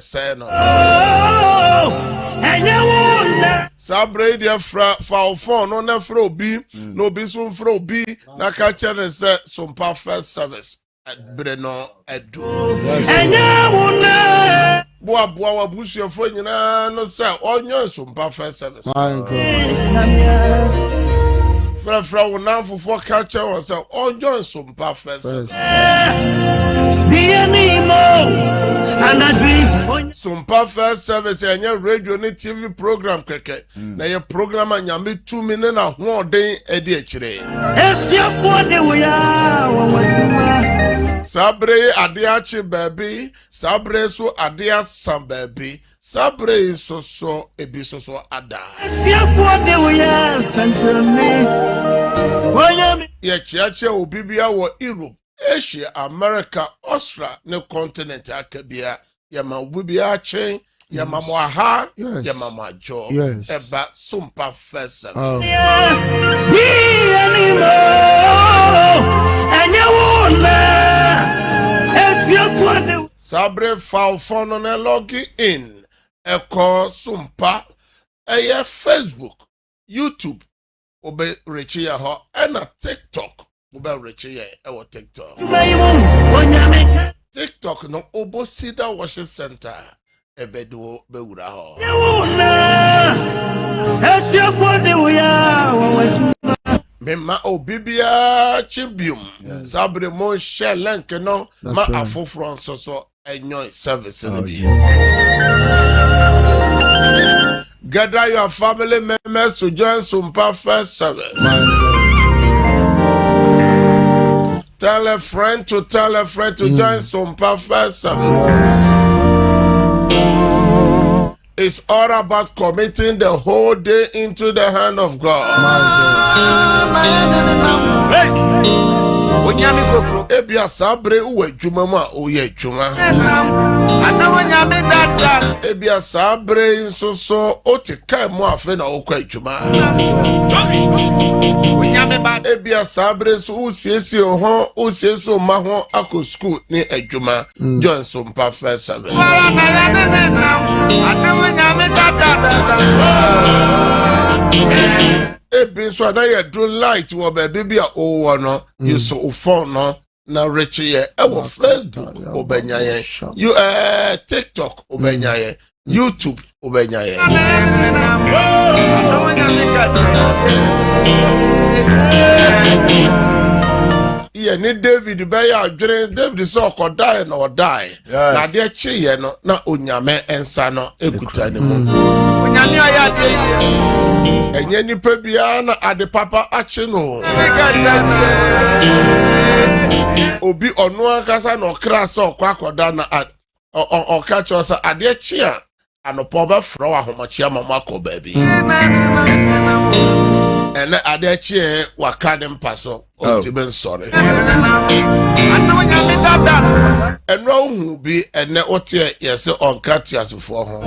say no. Sabre dia fra phone no na fra obi no bi so fra obi na ka chere say Sumpa first service Breno edu. Boa wabusuafo nyina no say onyo Sumpa first service. Fra wonamfo ka chere won say onyo Sumpa first service. Sumpa first service anya radio ni TV program keke na ye program anyame 2 minutes na ho den edi akire esiafo de wo ya sabre ade achi baby sabre so ade asam baby sabre so ebi so ada esiafo de wo ya santrame oyami ye chiache obibia wo Europe Asia, America, Australia, ne continent akabia yama ubibia chen yama mwaha yama majo eba Sumpa first service. Sabre falfono ne login in eko Sumpa eye Facebook, YouTube obe rechi ya ho ena TikTok Uba Richie our TikTok. TikTok no Obosida Worship Center. Ebedo Beura ho. Mema obibia chibium. Sabre mon share link no ma afofro so enjoy service in the Gather your family members to join Sumpa first service. Tell a friend to join Sumpa first service. It's all about committing the whole day into the hand of God. Ebia sabre uwe juma ma uye juma. Ebia sabre insoso oti kai mo afe na okwa juma. Ebia sabre so usiesi oho usiesi o maho ako school ni ejuma. Join Sumpa first service. Ebi so na ye do light wo baby a o no you so phone no na reach ye e wo Facebook obenya ye you TikTok obenya ye YouTube obenya ye ye ni David be ya adwere David so ko die na o die na de chi ye no na onyame ensa no ekuta ni mu onyame aya de enye nipa bia na ade papa achi no obi onu akasa na okra so kwa akoda na oka chosa ade chi a anopo ba fro ahomachi amama ko baabi ene ade chi waka de mpaso ontiben sore enro hu bi ene otie yese onka tiasofo ho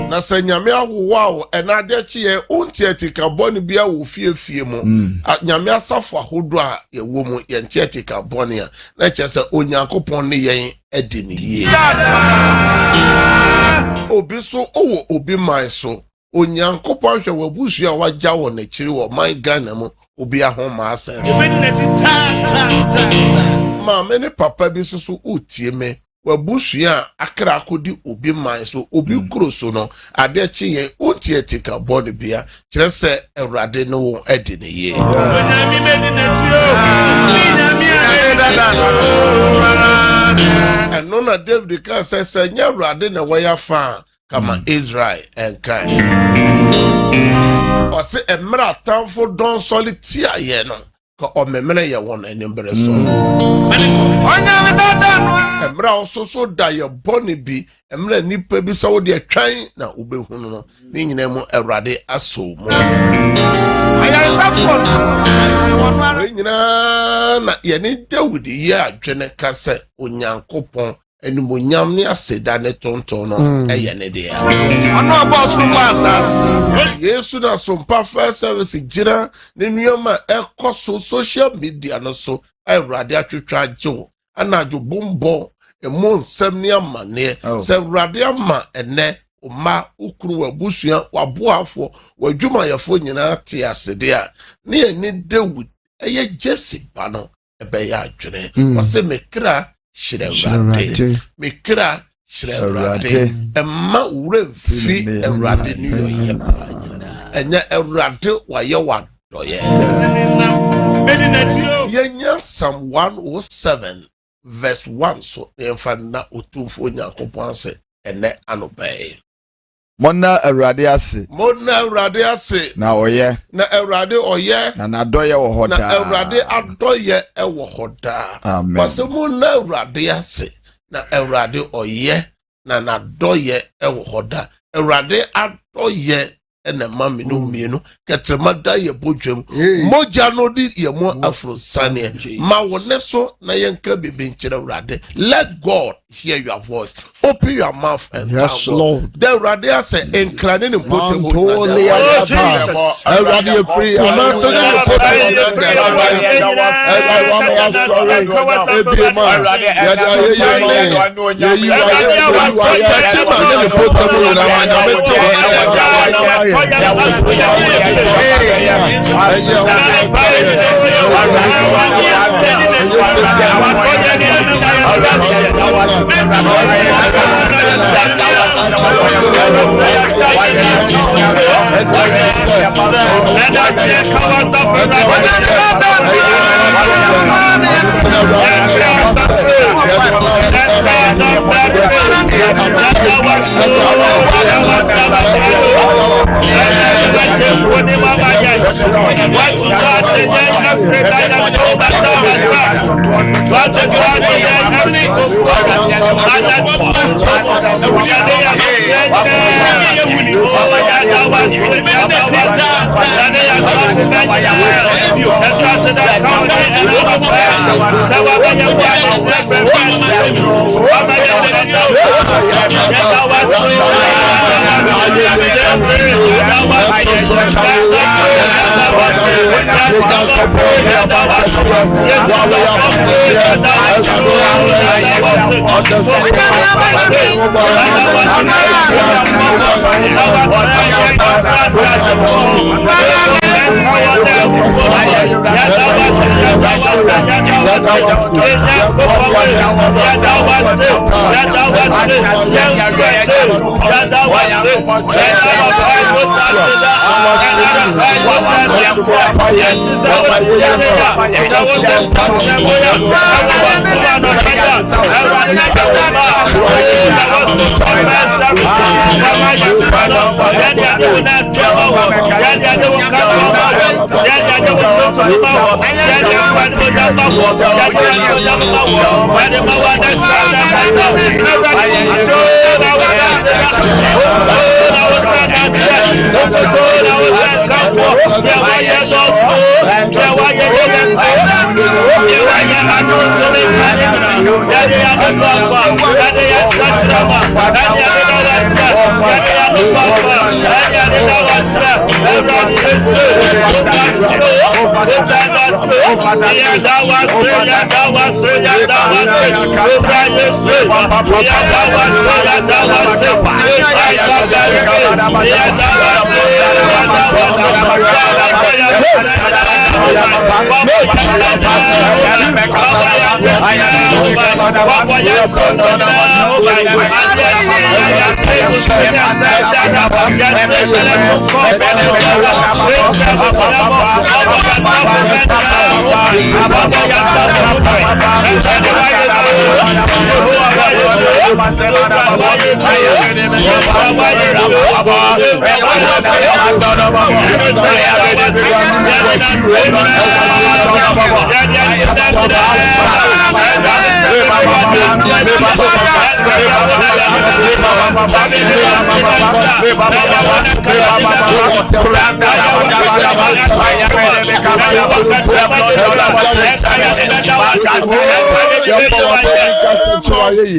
na sanyame awowa ene ade chi ontie tika boni bia wo fiefie mu nyame asafo ahodo a yewo mu ye ntie tika boni a na chese onyankopon ne yen edi ne yie obi so owo obi man so onyankopon hwe wabusu a wagya wo na kiri wo man Ghana mu obi ahoma asa ma mene papa bi so utie me wabusu a akra akodi obi man so obi kuro so no ade chi ye ontie tika body bia kire se Ewrade no wo edi ne ye onyami medinati eno na David ka se nya Ewrade na waya fa kama Israel and kai o se emra tanfo don solitia ye no ko o memene ye won enimbre so onya me dada no emra so da ye boni bi emra nipa bi so de twan na obehunu no ni nyina mu Ewrade aso mu aya sapon nyina na ye ni David ye adwene ka se onyankopon enumonyam ni aseda ne tonton no eye ne de ono boss masas Yesu na Sumpa first service gira ne nuama ekoso social media no so Ewrade atwetwa jo anajo bombo emu nsɛm ne amane sɛ awurade ama ɛnɛ ma ukuru wabusua waboafo wadwumayɛfo nyinaa te asede a ne ani David ɛyɛ Jesse ba no ɛbɛyɛ adwene wɔsɛ mekra hyerɛ awurade mekra hyerɛ awurade ɛma wura mfi awurade ne yɛ paa nyina ɛnyɛ awurade wayɛ wadɔyɛ yɛnya Psalm 107 verse 1 so yɛmfa na otumfo Nyankopɔn ase ɛnɛ anobɛɛ Mona awurade ase na ɔyɛ na awurade ɔyɛ na nadɔyɛ wɔ hɔ daa na awurade adɔyɛ ɛwɔ hɔ daa wɔsɛ mona awurade ase na awurade ɔyɛ na nadɔyɛ ɛwɔ hɔ daa awurade adɔyɛ ɛna ma me no mienu ketrema da ye bodwam moja no di ye mo afro sane ma wone so na yenka bebe nkyere awurade. Let God hear your voice, open your mouth and yes Lord the awurade say enkrane ne potable awurade ye free ama so ne potable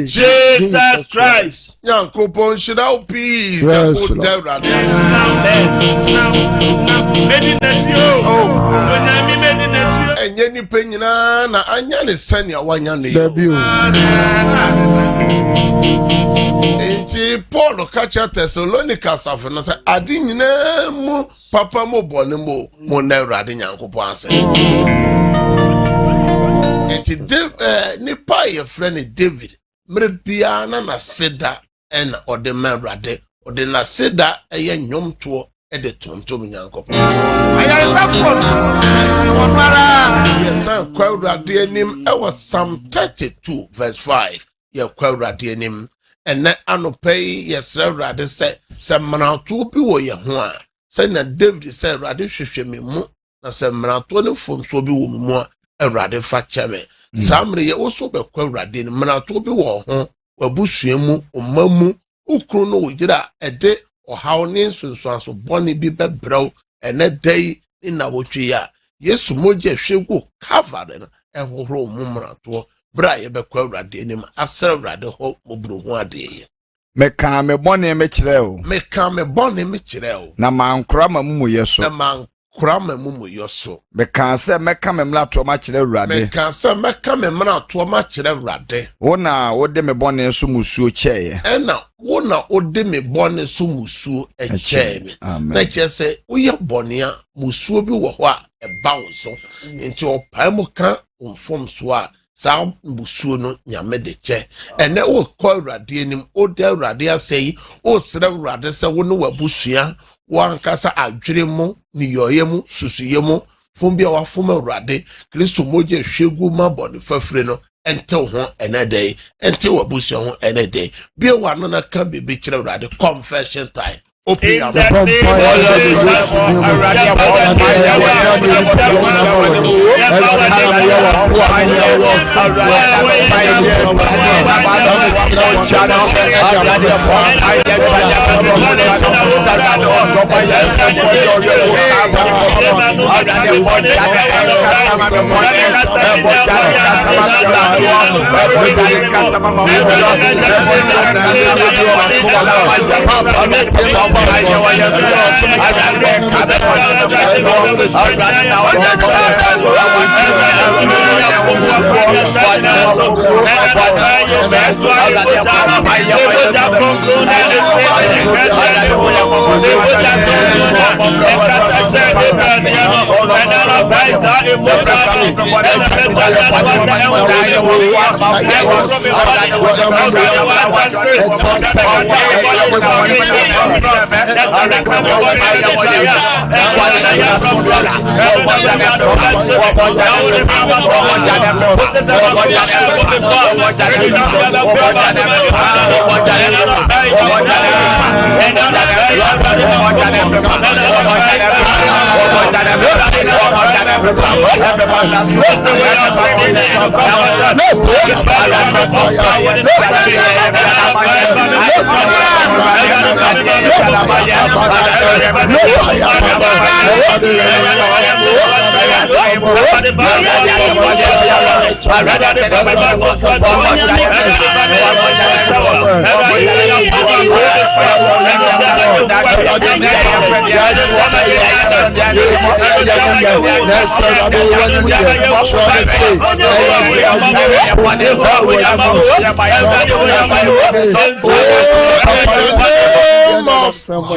Jesus Christ. Nyankopon shira peace. Yes, enye ni penyina na anya ne sania wanya ne. Enti Paul kacha Thessalonica safo no say ade nyina mu papa mo bone mo na Awurade Nyankopon ase. Enti nipa ye friend David mrebia na seda en ode ma Awurade ode na seda eye nyomto ede tontom Nyankopon. Yes, kwa Awurade anim e was Psalm 32 verse 5. Ye kwa Awurade anim ene anopei yesra Awurade se manato bi wo ye ho a se na David se Awurade hwehwe me mu na se manato ne fomso bi wo mu a Awurade fa cheme samre ye wo so be kwa Awurade ne manato bi wo ho wabusua mu omamu ukru no wogira ede ohaw ne nsunsuanso bone bi bebrɛw ene dai ina wotwe ya Yesu moje hwegu Calvary no ehoro mu manato bra ye be kwa Awurade anim asra Awurade ho mobro ho ade ye meka me bone me kyerɛ o meka me bone me kyerɛ o na mankora mamumu yeso na mankora mamumu yeso meka sɛ meka me mlato ma kyerɛ Awurade meka sɛ meka me mlato ma kyerɛ Awurade wona wode me bone so musuo kyɛɛ ɛna wona ode me bone so musuo ɛkyɛɛ me na kyɛ sɛ woyɛ bone a musuo bi wɔ hɔ a ɛba wo so nti ɔpae mu ka mfom so a sa musuo no nyame de che ene o ko Awurade anim o de Awurade asɛyi o sere Awurade sɛ wo no wabusua wankasa adwere mu ni yoye mu susuye mu fom bia wafom Awurade Kristo moje hwegu ma bɔne fafire no ente ho ene dey ente wabusua ho ene dey bia wano na ka bebe kyerɛ Awurade confession time. Open your mouth.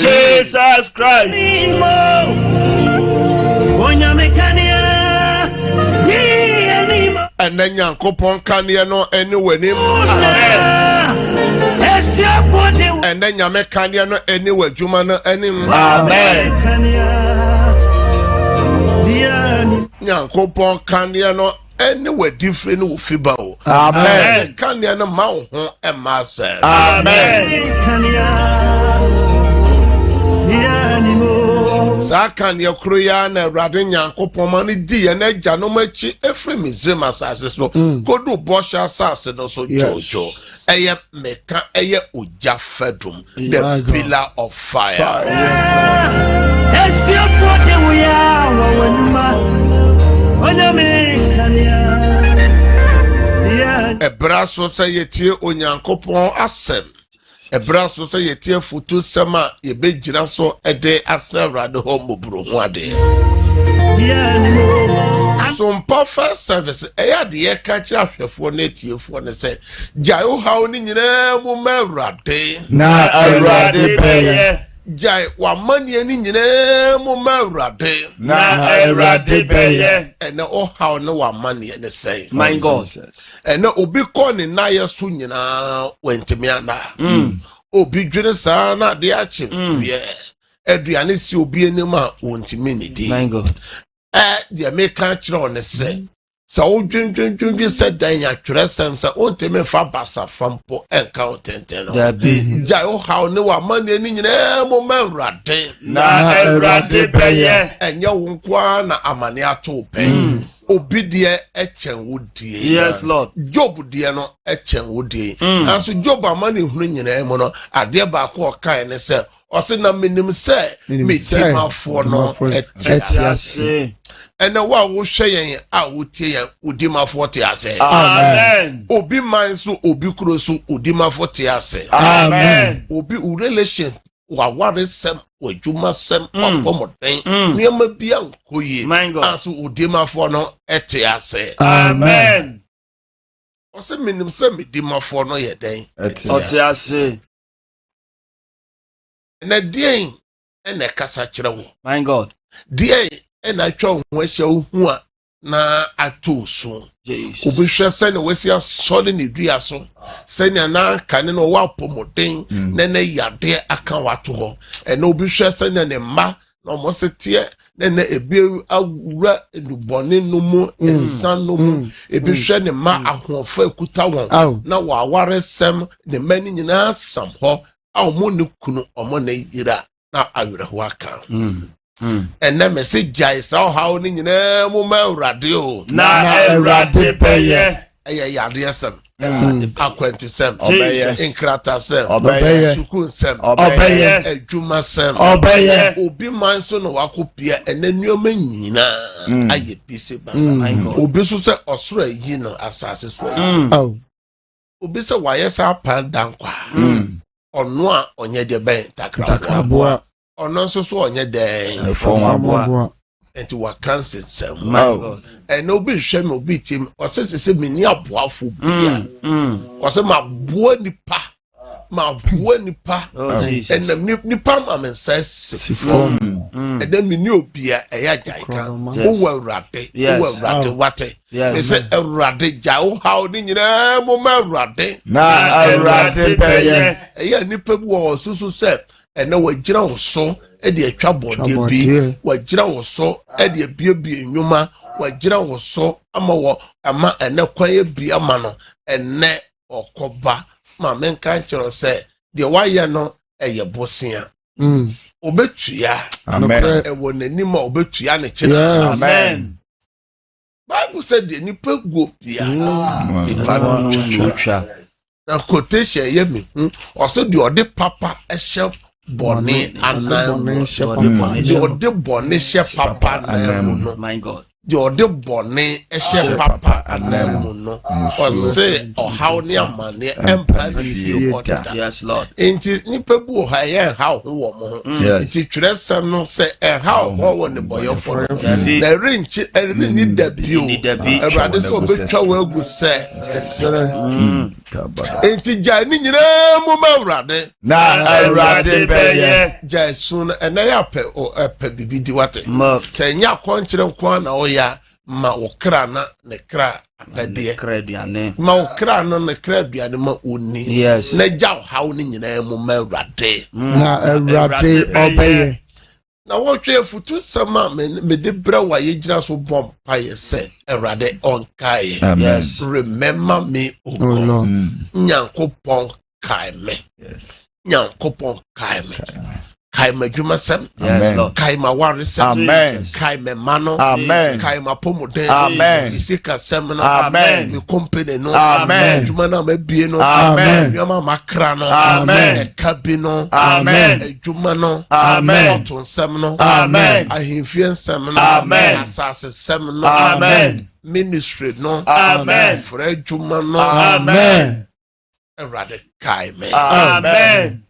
Jesus Christ. And then Nyankopon kanye no eni wenim. And then Nyame kanye no eni wadwuma no enim. Amen. Nyankopon kanye no eni wadifre no fiba o. Amen. Kanye no ma wo ho e ma se. Amen. Sa kan ye kro ya na Awurade Nyankopɔn ma ne di ye na gya no machi efri Misraim asase so kodu bosha asase no so jojo eye meka eye oja fedum the pillar of fire. Ebraso say yetie Onyankopɔn asem. Ebraso say yetie futu sema ye begyina so ede asrawrade ho mbobro ho ade. So perfect service eya de ye ka kira hwefo na etiefo ne say jayo hawo ni nyina mu mawrade na Awurade beye jai wa mani ni nyina mu mawrade na Awurade beye ene o hawo ne wa mani ne say my God ene obi ko ni na ye so nyina wentimi ana obi dwene sa na de achi ye aduane si obi enim a wontimi ne di my God de make kira on the say so dwendwendwendwe said dan ya twere sam sa onteme fa basa fampo encounter no da be ja o haw ne wa mane ni nyina mo mawrade na Awurade beye enye wo nkwa na amane ato pen obi de echen wodie yes Lord Job de no echen wodie aso Job amane hunu nyina mo no ade ba ko okan ne se o se na menim se metimafo no etiase and wa wo hwe yen a wo tie yen odimafo te ase amen obi man so obi kuro so odimafo te ase amen obi relation wa ware sem wa juma sem opomoden niam bia nkoye aso odimafo no ete ase amen o se minim se medimafo no ye den ete ase na dien ene kasa kire wo my God dien ena atwa ho ahia hu a na ato so Jesus obi hwe se ne wasi asole ne dua so se ne na kane no wa pomoden na na yade aka wato ho ena obi hwe se ne mma na mo setie na na ebi awura edubone no mu ensan no mu ebi hwe ne mma ahofa ekuta won na wa aware sem ne mani nyina sam ho a mo ne kunu omo na yira na awere ho aka and na message isa how ni nyina mu mawrade o na Awurade beye eye yade asem akwenti sem Jesus inkrata sem sukun sem obeye adwuma sem obeye obi man so no wakopia enanuoma nyina aye bise basa obi so se osoro yi no asase so obi se wayesa pan dankwa ono a onye de ben takrabo ono so so onye den Fonwaboa enti wa cancel sem my God and obi hwe me obi tim o se meni aboafo bia o se ma boa nipa oh Jesus and nipa ma men say sifom and then meni obia eya jaika o wa Awurade wate they say Awurade jawo how ni nyina mo ma Awurade na Awurade beye eya nipa bu o susu se ene wagira wo so e de atwa bode bi wagira wo so e de biebie nnwuma wagira wo so ama ene kwaye bi ama no ene okoba ma menka nchero se de waye no eye bosia obetua amen e wonanima obetua ne kina amen Bible said the nipa go bia nipa no twatwa na quotation ye me o so de ode papa ehye boni anan de ode boni hye papa na mu no my God de ode boni ehye papa anan mu no o se o how ne amane empa fie oda yes Lord enti nipa bu ha ye how ho wo mo enti twere sem no se how ho wo ne boyo for na rinchi ni dabio Awurade so betwa wo agu se enti ja ni nyina mu ma Awurade na Awurade beye ja sun ena ya pe bibi di wate se nya konkyere nko na wo ya ma wo kra na ne kra apede krediane ma wo kra no ne kra biane ma oni yes na ja how ni nyina mu ma Awurade na Awurade obeye na wo hwe futu sama me de bra wa ye gyina so bom pa ye se Awurade on kai yes remember me o God Nyankopon kai me yes Nyankopon kai me kae m'adwuma sɛm Yes, Lord. kae m'aware sɛm Amen. kae m'ema no Amen. kae m'apɔmuden Amen. sika sɛm no Amen. me company no Amen. adwuma no a mabie no Amen. nneɛma a makra no Amen. ɛka bi no Amen. adwuma no Amen. ɔto nsɛm no Amen. ahemfie nsɛm no Amen. asase sɛm no Amen. ministry no Amen. frɛ adwuma no Amen. Awurade kae me Amen.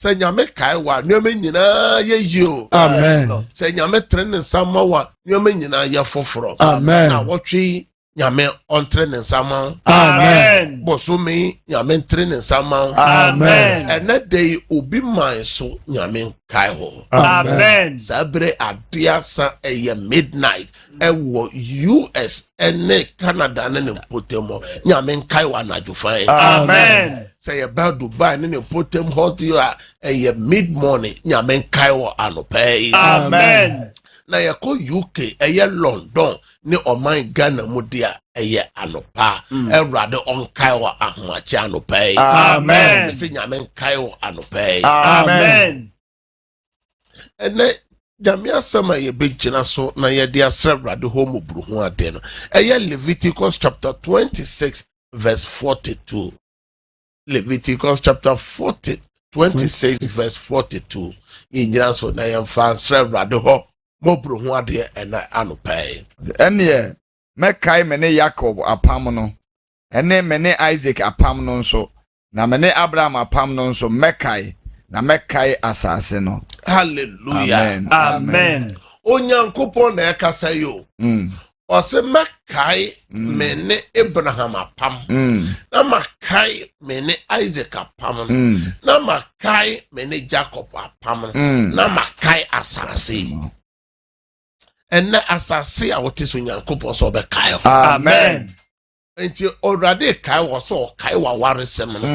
sɛ nyame kae wa nneɛma nyinaa yɛ yie o Amen. sɛ nyame tere ne nsa ma wa nneɛma nyinaa yɛ foforɔ Amen. na wɔtwe nyame ɔntere ne nsa ma wo Amen. bɔsome nyame ntere ne nsa ma wo Amen. ɛnɛ da yi obi man so nyame kae hɔ Amen. saa bere ade asa ɛyɛ midnight ɛwɔ US ɛne Canada ne ne mpɔtam hɔ nyame nkae wɔ anadwo fan Amen. sɛ yɛba Dubai ne ne mpɔtam hɔ de a ɛyɛ mid morning nyame nkae wɔ anɔpa yi Amen. na yɛkɔ UK ɛyɛ London ne ɔman Ghana mu de a ɛyɛ anɔpa Awurade ɔnkae wɔ ahomakye anɔpa yi Amen. sɛ nyame nkae wɔ anɔpa yi Amen. ɛnɛ nyame asɛm a yɛbɛgyina so na yɛde asrɛ Awurade hɔ mmɔboro ho ade no ɛyɛ Leviticus chapter 26 verse 42 Leviticus chapter 26 verse 42 yɛgyina so na yɛmfa nsrɛ Awurade hɔ mmɔboro ho adeɛ ɛna anɔpa yi Ɛneɛ mɛkae me ne Jacob apam no ɛne me ne Isaac apam no nso na me ne Abraham apam no nso mɛkae na mɛkae asase no. hallelujah Amen. Amen. onyankopɔn na ɛkasa yi o Mm. ɔsɛ mɛkae me ne Abraham apam na makae me ne Isaac apam no na makae me ne Jacob apam no na makae asase yi ɛnɛ asase a wɔte so nyankopɔn sɛ ɔbɛkae hɔ Amen. nti Awurade kae wɔ sɛ ɔkae wɔ awaresɛm no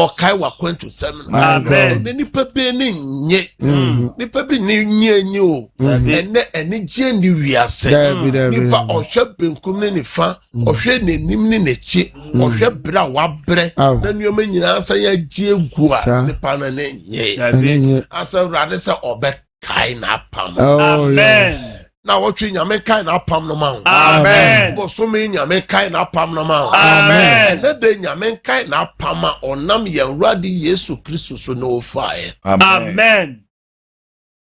ɔkae wɔ akwantusɛm no Amen. ne nipa bi ne nye nipa bi ne nye o ɛnɛ anigye ne wiase nipa ɔhwɛ benkum ne nifa ɔhwɛ n'anim ne n'akyi ɔhwɛ bere a wabrɛ na nneɛma nyinaa sɛ yɛagye egu a nipa no ne nye asɛ Awurade sɛ ɔbɛkae n'apam Amen. na wɔtwe nyame kae n'apam no ma wo Amen. bɔsome nyame kae n'apam no ma wo Amen. ɛnɛ de nyame kae n'apam a ɔnam yɛn Awurade Yesu Kristo so na ɔfaeɛ Amen.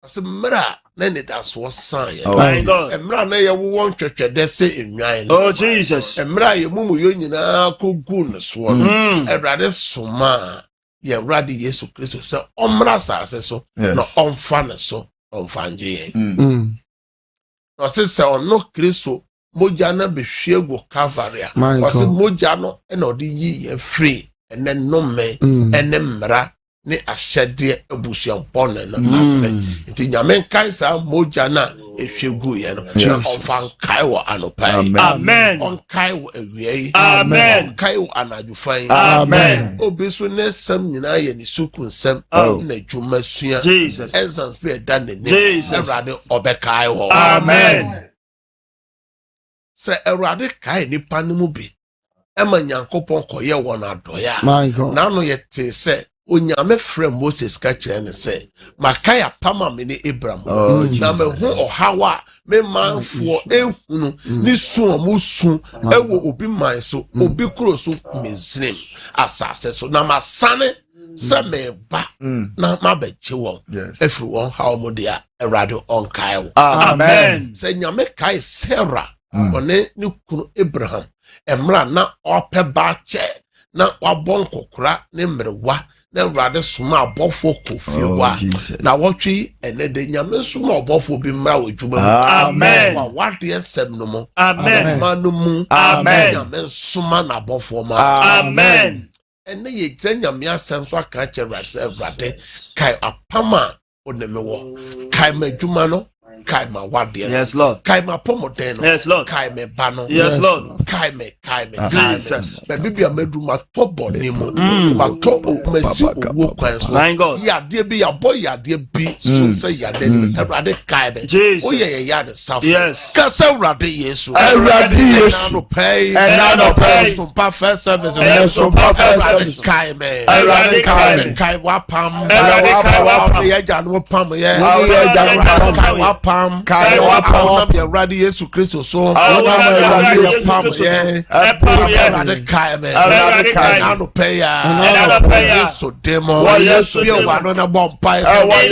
ɔsɛ mmerɛ a na nidasoɔ san Oh, My yɛ God. mmerɛ a na yɛwowɔ ntwɛtwɛdɛ sɛ nnwan no Oh, Jesus. mmerɛ a yɛmumuyɛ nyinaa kɔgu ne soɔ no Awurade soma a yɛn Awurade Yesu Kristo sɛ ɔmmra asase so Yes. na ɔmfa ne so ɔmfa ngye yɛn ɔsɛ sɛ ɔno Kristo mogya no bɛhwie gu Calvary a My ɔsɛ God. mogya no ɛna ɔde yi yɛn firi ɛnɛ nnome ɛne mmara ne ahyɛdeɛ abusuampɔne no ase nti nyame nkae saa mogya no a ɛhwie gu yɛn no na ɔmfa nkae wɔ anɔpa yi Amen. ɔnkae wɔ awia yi Amen. ɔnkae wɔ anadwofa yi Amen. obi so ne nsɛm nyinaa yɛ ne suku nsɛm Oh. na adwuma sua Jesus. ɛnsan so ɛda n'anim Jesus. Awurade ɔbɛkae wɔ Amen. sɛ Awurade kae nipa no mu bi ɛma nyankopɔn kɔyɛ wɔn adɔeɛ a My God. n'ano yɛte sɛ onyame frɛ Moses ka kyerɛ ne sɛ makae apam a me ne Abraham Oh, na mehu ɔhaw a me manfoɔ ehunu ne su a mo su ɛwɔ obi man so obi kuro so Misraim asase so na masane sɛ meba na mabɛgye wɔn Yes. efiri wɔn haw mo de a Awurade ɔnkae wo Amen. sɛ nyame kae Sarah ɔne ne kunu Abraham mmerɛ na ɔpɛ ba kyɛ na wabɔ nkɔkora ne mmerewa na Awurade soma abɔfoɔ kɔ fie hɔ a Jesus. na wɔtwe yi ɛnɛ de nyame soma ɔbɔfoɔ bi mmra wɔ adwuma Amen. mu wa wadeɛ nsɛm no mu Amen. ma no mu Amen. nyame nsoma n'abɔfoɔ ma Amen. ɛnɛ yɛgyina nyame asɛm so aka kyerɛ Awurade sɛ Awurade kae apam a ɔne me wɔ kae m'adwuma no kae ma wadeɛ no. Yes, Lord. Kae ma apɔmuden no. Yes, Lord. Kae me ba no. Yes, Lord. Kae me. Jesus. Baabi bi a mɛdu matɔ bɔne mu. Matɔ masi owó kwan so. My God. Yadeɛ bi yabɔ yadeɛ bi so sɛ yadeɛ no Awurade kae me. Jesus. Woyɛ yɛ yade safo. Yes. Kasa Awurade Yesu. Awurade Yesu. Ɛna nɔpɛ. Sumpa first service. Sumpa first service. Awurade kae me. Awurade kae me. Kae wapam. Awurade kae wapam. Yɛ gya no pam yɛ. Awurade kae wapam. Kae wapam. Kae wapam. Awurade Awurade Yesu Kristo so. Awurade Yesu pam Kristo so. yɛ. Ɛpam yɛ. Awurade kae me. Awurade kae me. Ɛna nɔpɛ ya. Ɛna nɔpɛ ya. Yesu demo. Wɔ Yesu Bia demo. wa no na bɔ mpae. Awurade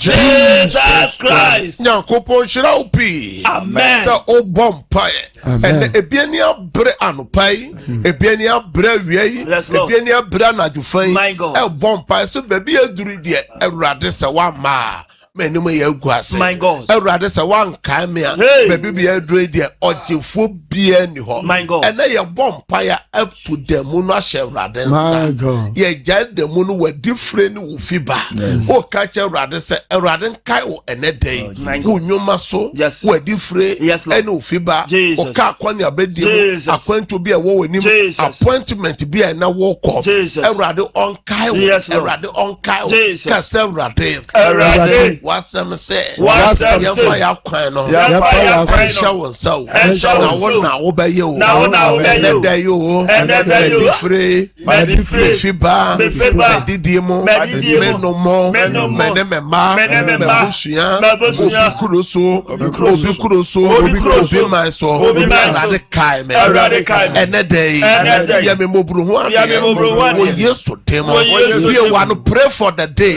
Jesus Christ. Nyankopɔn hyira wo pii. Amen. Sɛ wobɔ mpaeɛ. Ɛnɛ ebiani abrɛ anɔpa yi, ebiani abrɛ awia yi, Yes, Lord. ebiani abrɛ anadwofa yi. My God. Ɛbɔ mpaeɛ so baabi aduru deɛ Awurade sɛ woama a m'anim yɛ gu ase My God. Awurade sɛ wankae me a Hey. baabi bi aduro deɛ ɔgyefo bia ni hɔ My God. ɛnɛ yɛbɔ mpaya apu da mu no ahyɛ Awurade My nsa God. yɛgyae da mu no wadi fire ne wo fi ba woka kyerɛ Awurade sɛ Awurade nkae wo ɛnɛ da yi My God. wo nnwuma so Yes. wadi fire Yes, Lord. ɛne wo fi ba Jesus. woka akɔne abɛdi mu Jesus. akwantu bi a ɛwɔ w'anim Jesus. appointment bi a ɛna wɔkɔ Jesus. Awurade ɔnkae wo Yes, Lord. Awurade ɔnkae wo Jesus. ka sɛ Awurade Awurade. wasɛm sɛ Wasɛm sɛ. yɛmfa yɛ akwan no Yɛmfa yɛ akwan no. ɛnhyɛ wo nsa wo Ɛnhyɛ wo na nsa wo wo. na wobɛyɛ o Na wo na wobɛyɛ o. ɛnɛ da yi o Ɛnɛ da yi o. madifire mefi ba Mefi ba. madidie mu Madidie mu. menomɔ Menomɔ. mene me mma Mene me mma. mabusua Mabusua. obi kuro so Obi kuro so. obi kuro so Obi kuro so. obi man so Obi man so. Awurade kae me Awurade kae me. ɛnɛ da yi Ɛnɛ da yi. yɛ me mmɔborɔ ho Yɛ me mmɔborɔ ho adeɛ adeɛ. wɔ Yesu dim Wɔ Yesu fie dim. wa no pray for the day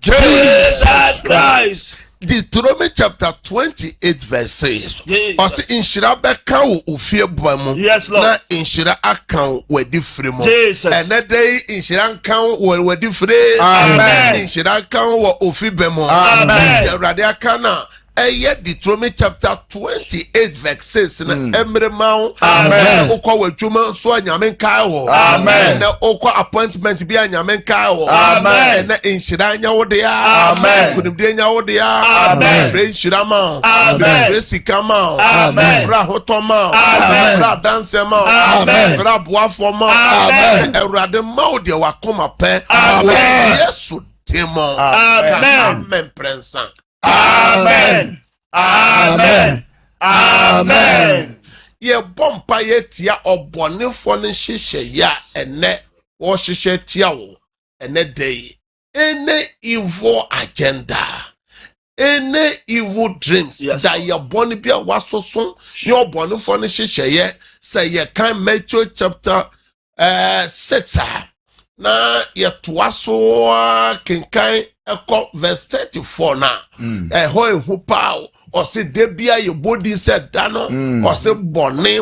Jesus Christ. Deuteronomy chapter 28 verse 6. Jesus. Ɔse nhyira bɛka wo ofie bɔ mu. Yes, Lord. Na nhyira aka wo wadi firi mu. Jesus. Ɛnɛ da yi nhyira nka wo wɔ wadi firi. Amen. Nhyira nka wo wɔ ofi bɛ mu. Amen. Awurade aka na ɛyɛ Deuteronomy chapter 28 verse 6 na ɛmmerɛ ma wo. Amen. Wokɔ w'adwuma nso a Nyame nkae wo. Amen. Ɛnɛ wokɔ appointment bi a Nyame nkae wo. Amen. Ɛnɛ nhyira nya wo dea. Amen. Nkonimdie nya wo dea. Amen. Frɛ nhyira ma wo. Amen. Frɛ sika ma wo. Amen. Frɛ ahotɔ ma wo. Amen. Frɛ adanse ma wo. Amen. Frɛ aboafoɔ ma wo. Amen. Awurade ma wo deɛ wakoma pɛ. Amen. Wɔ Yesu dim. Amen. Amen prensa. Amen. Amen. Amen. Yɛbɔ mpa yɛtia ɔbɔnefoɔ no nhyehyɛeɛ a ɛnɛ wɔhyehyɛ tia wo ɛnɛ da yi. Any evil agenda, any evil dreams Yes. that yɛbɔne bi a wasoso ne ɔbɔnefoɔ no nhyehyɛeɛ sɛ yɛkan Matthew chapter 6 a na yɛtoa so a kenkan ɛkɔ verse 34 na ɛhɔ ehu paa ɔse de bia ye body said dano ɔse bɔne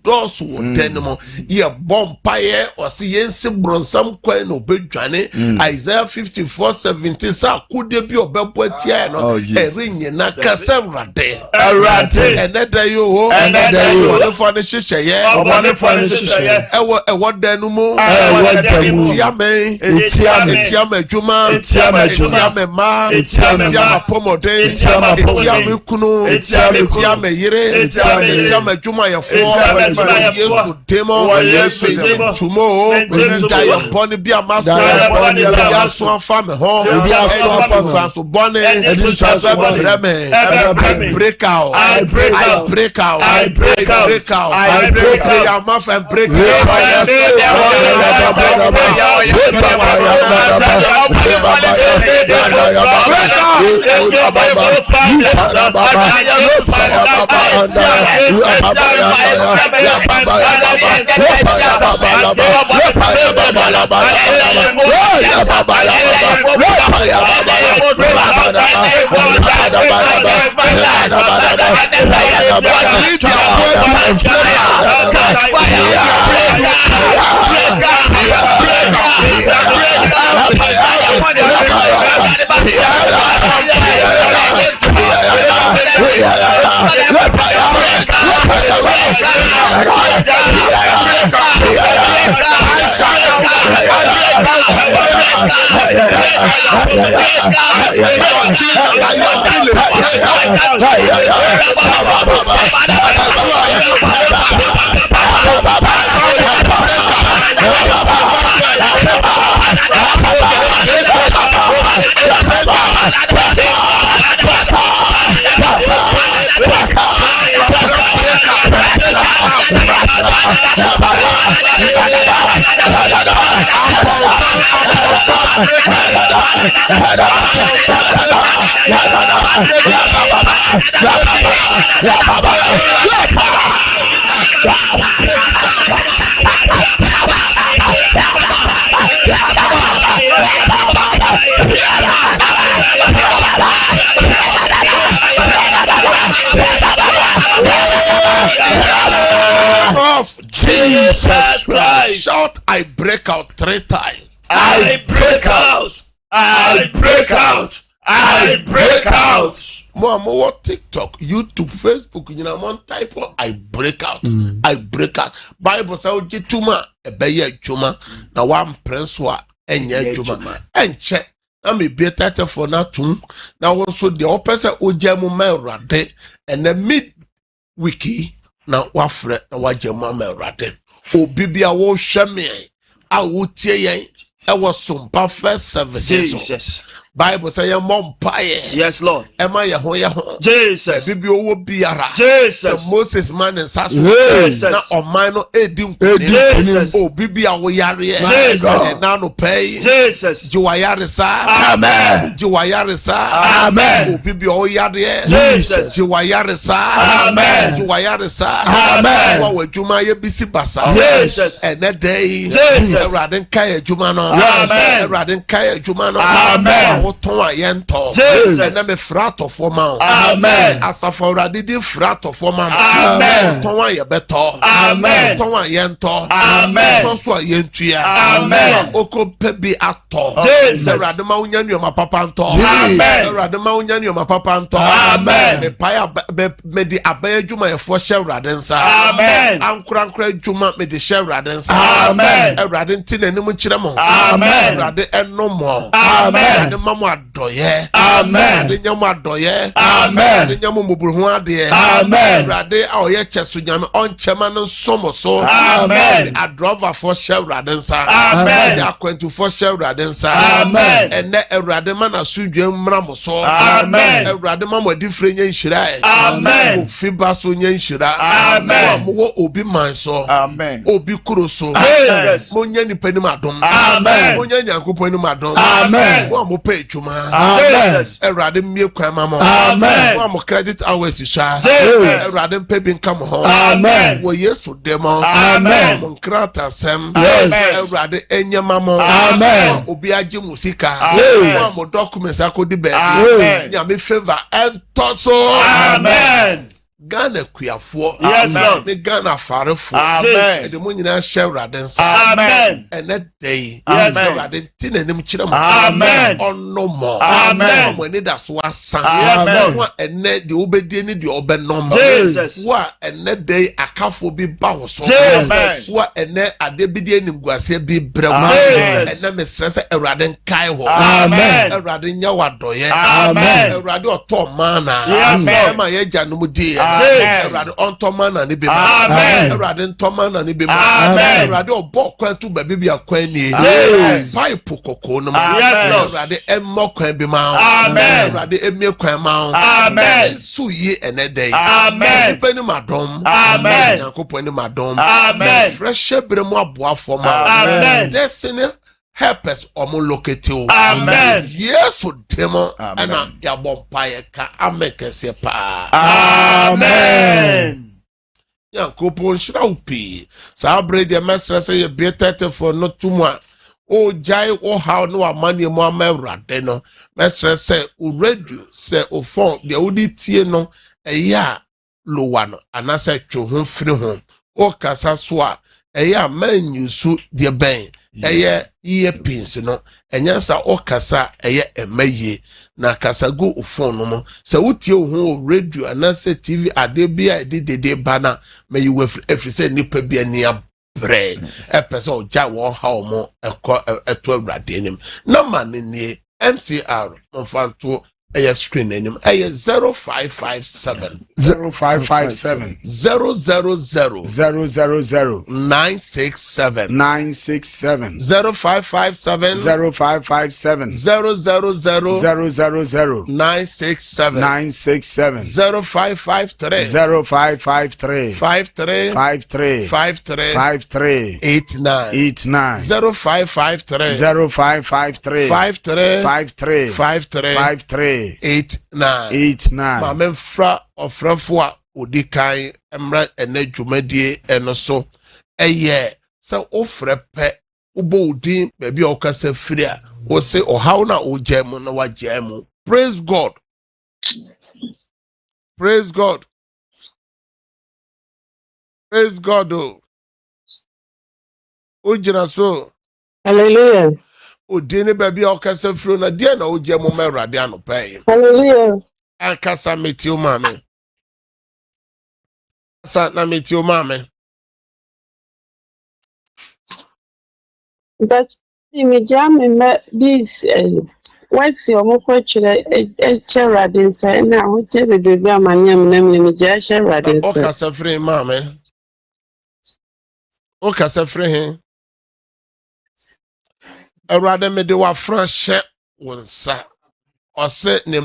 dɔɔso wɔ dan mu yɛ bɔmpaeɛ ɔse yɛnsi bronsam kwan na obedwane Isaiah 54:17 sa kode bi ɔbɛbɔ atia no ɛrenyina kasa Awurade ɛnɛ da yo ɔbɔnefo ne hyehyɛyɛ ɛwɔ dan no mu etia me adwuma etia me ma etia me apɔmɔden etia me kunu etia me yere etia me adwumayɛfoɔ Yesu demo tumo da yɛ bɔne bi a maso bi aso afa me ho bi aso afa me fa so bɔne I break out your mouth and break of Jesus Christ. Shout, I break out 3 times. I break out. I break out. I break out. More TikTok, YouTube, Facebook, you know, one type of I break out. I break out. Bible says, "Jituma, ebeye juma." Na one prince wa enye juma. Enche. Na me be tete for na tum. Na also the opposite ojemu merade. And the mid wiki na wafre na wajemu merade. Obibia wo shame. A wo tie yen. E was some perfect services. Jesus. Bible say your mom pie. Yes, Lord. Emma Yahoya. Jesus. Bibi owo biara. Jesus. Moses man and Sasu. Jesus. Na omano edim. Jesus. Oh bibi awoyare. Jesus. Na no pay. Jesus. Jiwayare sa. Amen. Jiwayare sa. Amen. Oh bibi awoyare. Jesus. Jiwayare sa. Amen. Jiwayare sa. Amen. Wa wejuma ye bisi basa. Jesus. Ene day. Jesus. Eraden kaya juma no. Amen. Eraden kaya juma no. Amen. Ton ayento. Jesus. And me frato for man. Amen. Asafora did frato for man. Amen. Ton aye beto. Amen. Ton ayento. Amen. Ton so ayentua. Amen. Oko pebi ato. Jesus. Radema unyanyo ma papa nto. Amen. Radema unyanyo ma papa nto. Amen. Me paya me di abaya juma ye for share radensa. Amen. Ankura juma me di share radensa. Amen. Raden tin enim kire mo. Amen. Rade enno Amen. Mamu adoye. Amen. Rade nyamu adoye. Amen. Rade nyamu muburu ade. Amen. Rade aoye chesu nyame onchema no somo so. Amen. Adrova for share radensa. Amen. Akwentu for share radensa. Amen. Ene Erade mana sudwe mramo so. Amen. Erade mama difre nya nhira. Amen. Fiba so nya nhira. Amen. Mo obi man so. Amen. Obi kuro so. Jesus. Mo nya nipa ni madom. Amen. Mo nya nyankopon ni madom. Amen. Mo pay juma. Jesus. Erade mmie kwan ma mo. Amen. Wa mo credit hours sha. Jesus. Erade mpebi nka mo ho. Amen. Wo Yesu demo. Amen. Mo nkrata sem. Yes. Erade enyama mo. Amen. Obi agye musika. Yes. Wa mo documents akodi be. Amen. Nya me favor entoso. Amen. Ghana kuafo. Yes, Lord. Ne Ghana farefo. Amen. Ede mo nyina hye Erade nsa. Amen. Ene day. Yes, Erade ti na nim kire mo. Amen. Ono mo. Amen. Mo ni da so asan. Amen. Wa ene de obedie ni de obenom. Jesus. Wa ene day akafo bi ba wo so. Jesus. Wa ene ade bi de nimguase bi brɛ wo. Jesus. Ene mesrɛ sɛ Erade nkai ho. Amen. Erade nya wadoye. Amen. Erade ɔtɔ mana. Yes, Lord. Ma ye gya no mu di. Jesus. Erade ɔntɔ mana ni bi. Amen. Erade ntɔ mana ni bi. Amen. Erade ɔbɔ kwan tu ba bi akwan ni. Jesus. Pipe kokoko no. Yes, Lord. Erade ɛmmɔ kwan bi ma. Amen. Erade emie kwan ma. Amen. Su yi ene day. Amen. Nipa ni madom. Amen. Yankopɔn ni madom. Amen. Fresh brɛ mu aboafo ma. Amen. Destiny helpers omo locate o. Amen. Yesu demo Amen. ana yabɔ mpaeɛ ka amekese pa. Amen. Yankopɔn nhyira wo pii. Saa bere deɛ mɛsrɛ sɛ yɛ bie 34 no to mu a o jai o how no amani mu ama Awurade no. Mɛsrɛ sɛ o radio sɛ o phone deɛ wodi tie no ɛyɛ a lowa no anasɛ twe ho firi ho. O kasa so a ɛyɛ a manyusu deɛ bɛn ɛyɛ earpins no ɛnyɛ sa o kasa ɛyɛ ɛmayie na kasa go o phone no mo sɛ wotie o ho o radio anasɛ TV ade bi a ɛde dede ba na mayi wafiri sɛ nipa bi ani abrɛ ɛpɛ sɛ ɔgya wɔn ha ɔmo ɛkɔ ɛto Awurade anim na ma ne nie MCR mfanto ɛyɛ screen anim ɛyɛ 0557 0557 000 000 967 967 0557 0557 000 000 967 967 0553 0553 53 53 53 53 89 89 0553 0553 53 53 53 53 89 89 Maame mfra ɔfrɛfo a odi kan mmra ɛna dwumadie ɛno so ɛyɛ sɛ wofrɛ pɛ wobɔ odin baabi a wokasa firi a wose ɔhaw na wogyaa mu na wagyaa mu. Praise God. Praise God. Praise God. Oh. Ogyina so. Hallelujah. Odin ne baabi a wokasa firi na deɛ na wogyaa mu ma Awurade anɔpa yi. Hallelujah. Akasa meti o maame. Asa na meti o maame. But me jam me this what's your moko chere radinsa na ho che bebe amanyam na me ja share radinsa. O kasa firi maame. O kasa firi he. Awurade me de wa fra hye wonsa. Ose ne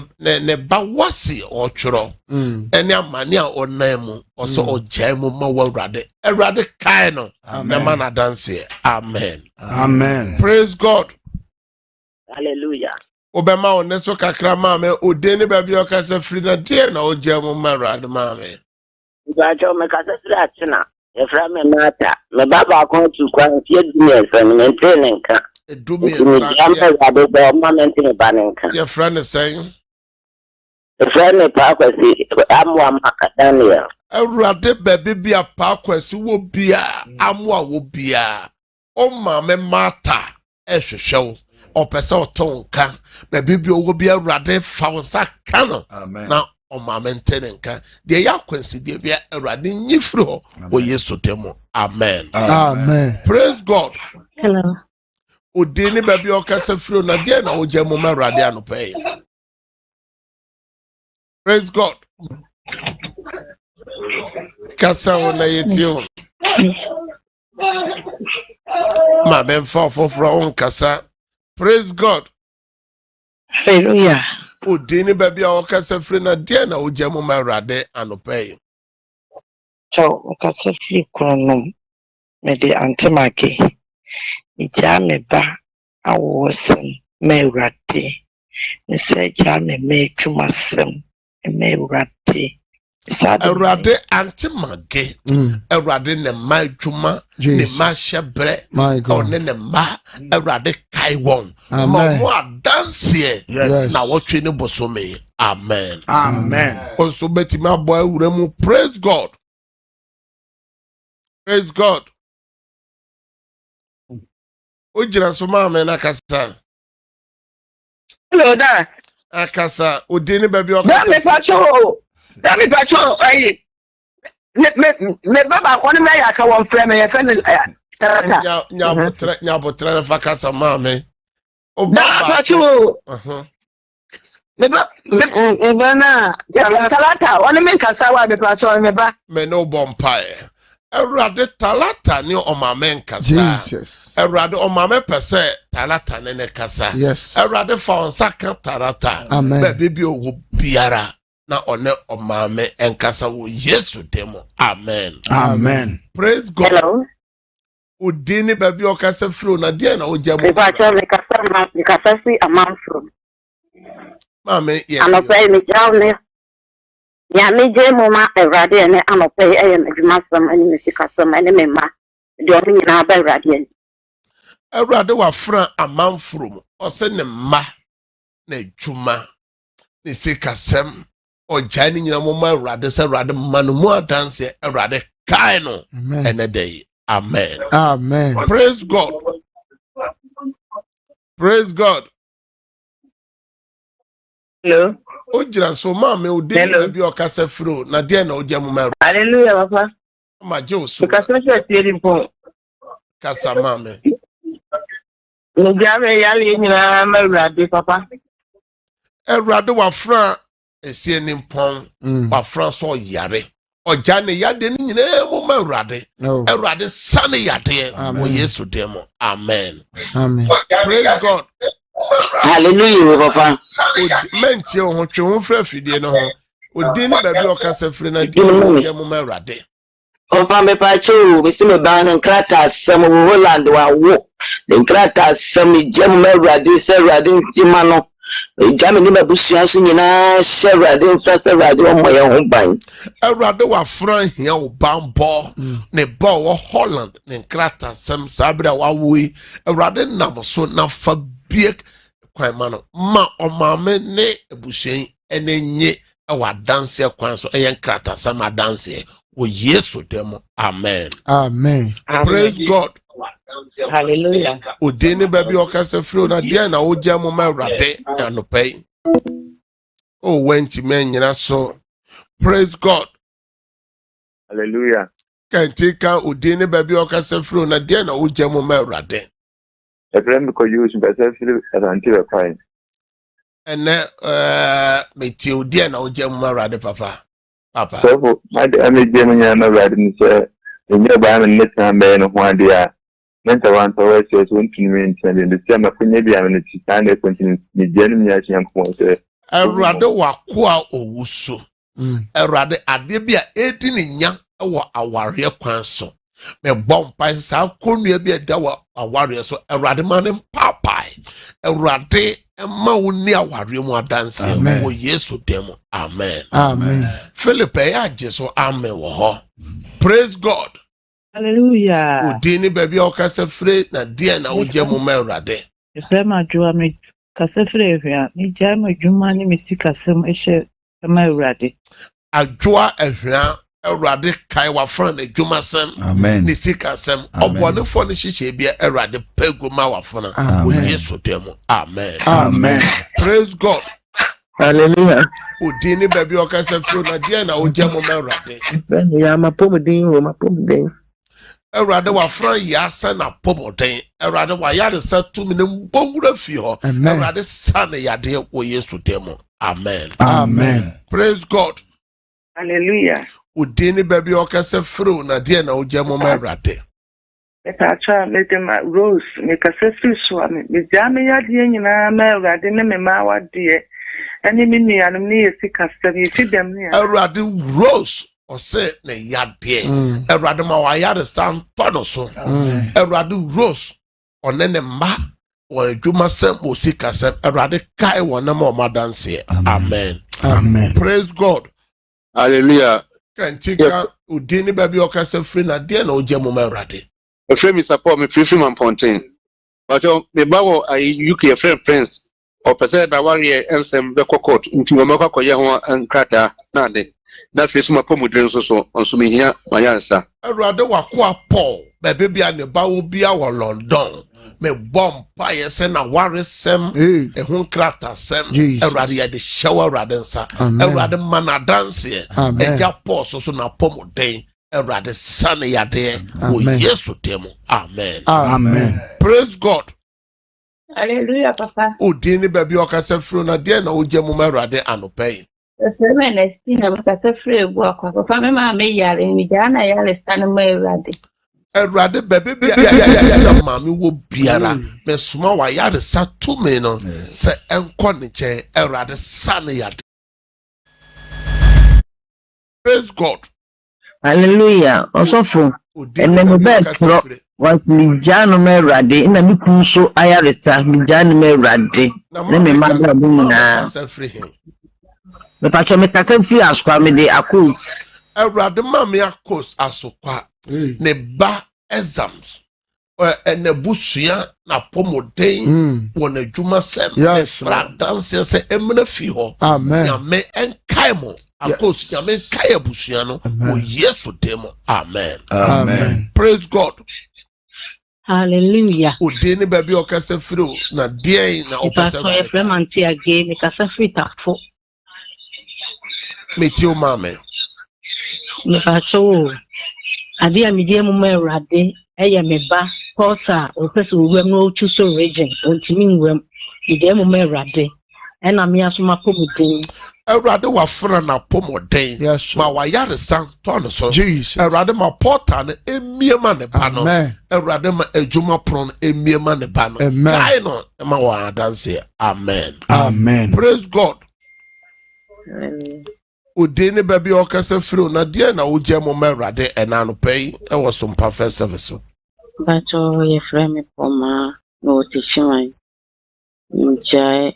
ba wasi otworo ene amane a onan mu ose ogyan mu ma Awurade kai no na ma na dance. Amen. Amen. Praise God. Hallelujah. Obema one so kakra ma me odeni ba bi okasa firi na de na ogyan mu ma Awurade ma me. Ibacho me kasa firi atina. E fra me mata. Me baba kon tu kwan tie dunia so me maintain nka. Edumi Me jam pe ade be o moment me ba nka. your friend is saying E fra me pa kwasi amwa maka Daniel. Awurade baby bi apa kwasi wo bia amwa wo bia o ma me mata ehwehwew opese otonka baby bi wo bia Awurade fa wo sa ka no Amen. na o ma me ntenenka de ya kwasi de bia Awurade nyifiri ho wo Yesu demo. Amen. Amen. Praise God. Hello. Odini baby okasa firo na de na wo gya mu ma Awurade anopa yi. Praise God. Kasa wona yetio. Ma ben for on kasa. Praise God. Hallelujah. Odini baby okasa firo na de na wo gya mu ma Awurade anopa yi. So kasa fi konom me de antemake mi ja me ba awo sen me Awurade Mr. Jamie made too much some and made ratty. Erade antimage. Erade ne ma juma. Ne ma shebre. My God. One ne ma. Erade kaiwon. Ma Amen. mo adanse. Yes. Na wotwe ne bosome. Amen. Amen. Also beti ma boy uremu. Praise God. Praise God. Ojira so ma me na kasa. Hello there. Akasa odini baby That okasa. me patrol. That me patrol. Me baba kwani me ya ka won frame me friend tarata. Nya botra na fakasa ma me. That patrol. Me ba na ya tarata. Wani me kasa wa me patrol me ba. Me no bompae. Erade talata ni omame nkasa. Jesus. Erade omame pese talata ne kasa. Yes. Erade fa onsa kan talata. Amen. Be bi owo biara na one omame nkasa wo Yesu demo. Amen. Amen. Praise God. Hello. Udini baby okasa fro na dia na oja mo. Me kasa si amanfo. Mame ye. Anope me jawne. Ya me je mo ma Awurade ne anope me dwumasam ani me sikasam ani me ma. De oni nyina ba Awurade ani. Awurade wa fra amanfro mu. Ose ne ma na dwuma. Ne sikasam. Oja ni nyina mo ma Awurade se Awurade ma no mu adanse Awurade kai no. Amen. Ene day. Amen. Amen. Praise God. Praise God. Hello. Ojira so ma me odi Hello. na bi okasa fro na de na oja mu ma Hallelujah papa. ma je osu Kasa se tieri pon. kasa ma me. Me jame yale nyina ma Awurade papa. Erade wa fra esie ni mpon wa fra so yare. Oja ne yade ni nyina mu ma Erade. Oh. Erade sane yade Amen. wo Yesu demo. Amen. Amen. Praise God. Hallelujah papa. Mentie ho twe ho fra fidie no ho. Odi ni ba bi okasa fri na di oja mu ma Erade. Ofa me pacho, me si me ban nkrata asem wo Holland wa wo. De nkrata asem jam me Awurade se Awurade njima no. Jam ni ba busua so nyina hye Awurade nsa se Awurade o moye ho ban. Erade wa fra hia wo bambo ne ba wo Holland ne nkrata sem sabra wa woi Erade nam so na fa bie kwan ma no ma omame ne ebusuan enenye wa dance kwan so eye nkrata sem adanse wo Yesu demo. Amen. Amen. Praise God. Hallelujah. Odeni baby okasa fro na dia na oja mo ma Erade anopai. Oh went men nyina so. Praise God. Hallelujah. Kanti ka odeni baby okasa fro na dia na oja mo ma Erade. Efrem ko use better feel attentive fine. Ene meti odia na oja mo ma Erade papa. Papa. So my ame je me nya na Awurade ni se enye ba me net na be no ho ade a mental one to we so ntumi ntende de se ma kunya bi ame ti tan e continue ni je no nya chiam ko se Erade wakoa owuso. Erade ade bi a edi ni nya wo aware kwan so. Me bompa sa konua bi da wo aware so Erade ma ne papai. Erade ma woni aware mu adanse wo Yesu demo. Amen. Amen. Philip ya jeso amen wo ho. Praise God. Hallelujah. Odini baby okasa fre na dia na oje mu ma Erade. Efrem adwoa me kasa fre hwea me gya ma dwuma ne me sikasem ehye ma Awurade. Adwoa ehwea Erade kai wa fran adwuma sem. Amen. Ni sikasem obonefo ne hihye bia Erade pegu ma wa fran wo Yesu demo. Amen. Amen. Praise God. Hallelujah. Odini baby okasa fre na dia na oje mu ma Erade. Ya mapomden o mapomden. Erade wa fran ya sa na poboden. Erade wa ya de sa tumi ne mbowura fi ho. Amen. Erade sa na yade wo Yesu demo. Amen. Amen. Praise God. Hallelujah. Udini baby okasa fru na dia na oja mo ma Erade. Etacha me dem Rose me kasa firi so me jame ya de nyina ma Awurade ne me ma wa de. Ani me nuanom ne yesi kasa me fi dem ne. Erade Rose ose ne yade. Erade ma wa yade stand tono so. Erade Rose one ne ma wɔn adwumasɛm wɔ sikasɛm Awurade kae wɔn nam a wɔn adanseɛ. Amen. Amen. Praise God. Hallelujah. Kantika udini baby okasa free na deɛ na ogye mom Awurade. Efrem is support me free from Pontin. But me bawo UK friends or person by warrior ensem be court nti mo makɔ yɛ ho nkrata na de. Na free some pomudren so onso me hia mayansa. Awurade wakoa Paul baby bia ne bawo bia wɔ London. Me bomb paye se na waresem ehun krata sem Awurade ya de shower Awurade nsa Awurade mana dance eja Paul so na pomuden Awurade sane ya de wo Yesu temu. Amen. Amen. Praise God. Hallelujah, Papa. Udini baby okasa fru na de na ogye mum Awurade anopai. Efrem na Estina okasa fru egu akwa. Papa me ma me yare mi jana yare stane ma Awurade. Awurade baby bia mami wo biara me suma wa yare sa tumi no se enko ne che Awurade sane ya de. Praise God. Hallelujah. Osofo. Ene me betro was mi janu me Awurade na mi kun so ayareta mi janu me Awurade na me magra bu na. Me pacho me kasa fi asukwa me de akos. Awurade ma me akos asukwa. Ne ba exams ene busua na pomoden wona adwuma sem fra dance se emna fi ho. Amen. Ya me enkai mo akos ya me enkai busua no wo Yesu demo. Amen. Amen. Praise God. Hallelujah. Ode ne baby okasa firo na de na opasa Efrem anti age me kasa fi tafo. Me ti o mama. Me pacho ade a medie mu Awurade eye me ba porta o pese wo no chuso region ontimi nwam medie mu Awurade ena me asoma pomuden Awurade wa fra na pomuden ma wa yare san ton so Jesus. Awurade ma porta na emiema ne ba no Awurade ma adwuma pron emiema ne ba no kai no ma wa adanse. Amen. Amen. Praise God. Udini baby okasa firo na de na ogye mo Awurade ena no pay e wo so mpa first service. Bacho Efrem poma no tichiman njai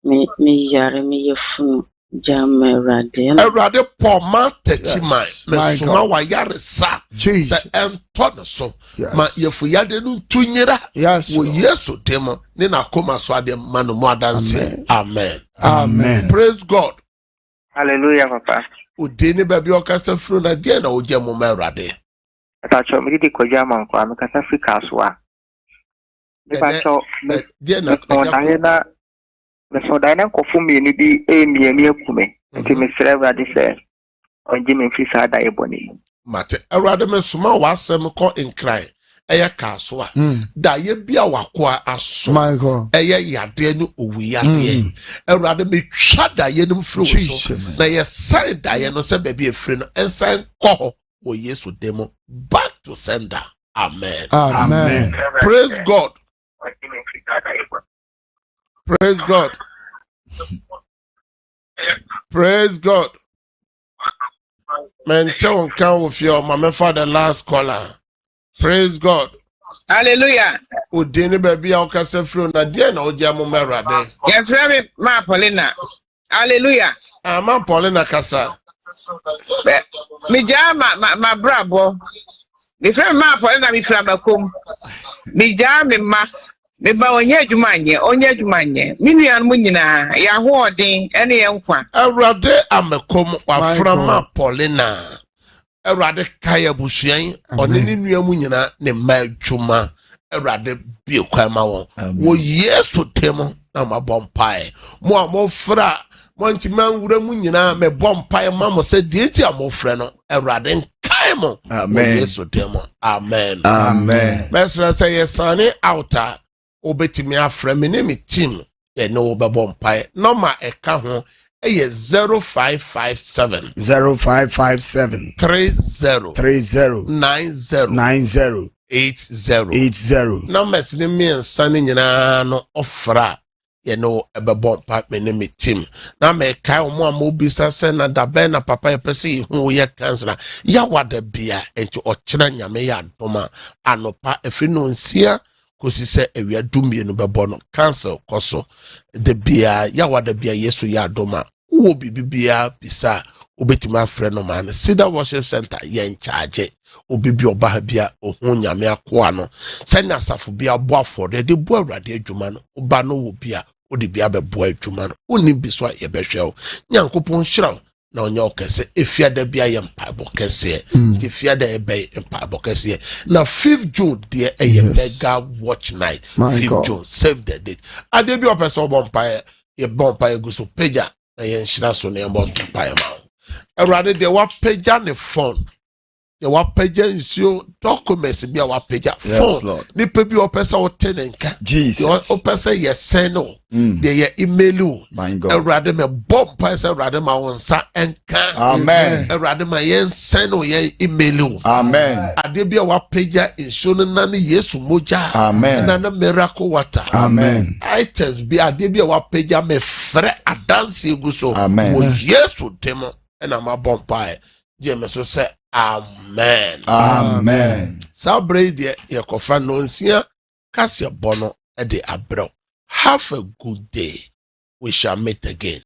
me yare me yefunu jam Awurade poma tichiman me suma wa yare sa se enton so ma yefu yade no tunyira wo Yesu demo ne na koma so ade manu mo adanse. Amen. Amen. Praise God. Hallelujah, Papa. Udini baby okasa fru na de na ogye mo Awurade. Atacho me di koja man kwa me kasa Africa so a. Me bacho de na na me so da na kofu me ni bi emiemi akume. Nti me sere Awurade se onje me fi sa da eboni. Mate Awurade me suma wa asem ko nkran. Eye kaso a da ye bia wakoa aso eye yade ne owi yade Awurade me twa da ye nim firi wo so na ye sai da ye no se ba bi efiri no ensan kɔ wo Yesu demo back to sender. Amen. Amen. Praise God. Praise God. Praise God. Man, tell count with your mama for the last caller. Praise God. Hallelujah. Udini baby okasa fro na de na ogya mo Awurade. Ye frame ma Paulina. Hallelujah. Ma Paulina kasa. Mi jama ma brabo. Mi frame ma Paulina mi fra makom. Mi jama me ba onye adwuma nye. Mi nuan mu nyina ya ho odin ene ye nkwa. Awurade amekom wa fra ma Paulina. Awurade kaya busuan one ne nua mu nyina ne ma adwuma Awurade bi kwa ma wo Yesu temo na ma bompae mo amofra mo ntima nwura mu nyina me bompae ma mo se de ti amofra no Awurade nkai mo. Amen. Yesu temo. Amen. Amen. Mesra say yesane outa obetimi afra me ne me team ye no be bompae no ma eka ho eye 0557 0557 30 90 80 numbers ni me nsane nyina no ofra ye no ebebon pa me ne me team na me kai omo amobisa se na dabe na papa ye pese hu ye cancer ya wada bia enti ochira nyame ya doma anopa efi no nsia kosi sɛ awia dumienu bɛbɔ no cancel kɔso de bia ya wada bia Yesu ya adoma wo bibia bisa obetuma frɛ no man Cedar Worship Center yɛn charge obibi oba ha bia ohun nyame akoa no sɛ na asafo bia bɔ afɔre de bɔ awurade adwuma no oba no wo bia odi bia bɛbɔ adwuma no oni bi so ye bɛhwɛ wo nyankopɔn hyira na onye okese efiada bia ye mpaebɔ kɛse ti fiada ebe mpaebɔ kɛse na 5th June de eye mega watch night 5th June save the date ade bi opese obɔ mpae ye bɔ mpae gu so pagya na ye nhyira so na ye bɔ mpae ma awurade de wa pagya ne phone ya wa pagya nsuo documents bia wa pagya phone ni pe bi opese o tenenka Jesus opese ye send no de ye email o awurade me bomb pass awurade ma wonsa enka amen awurade ma ye send no ye email o amen ade bia wa pagya nsuo no na ne Yesu moja amen na na miracle water amen items bia ade bia wa pagya me frɛ adanse egu so wo Yesu demo na ma bomb pae je me so say amen amen sabre de yakofa no nsia kase bono e de abro have a good day we shall meet again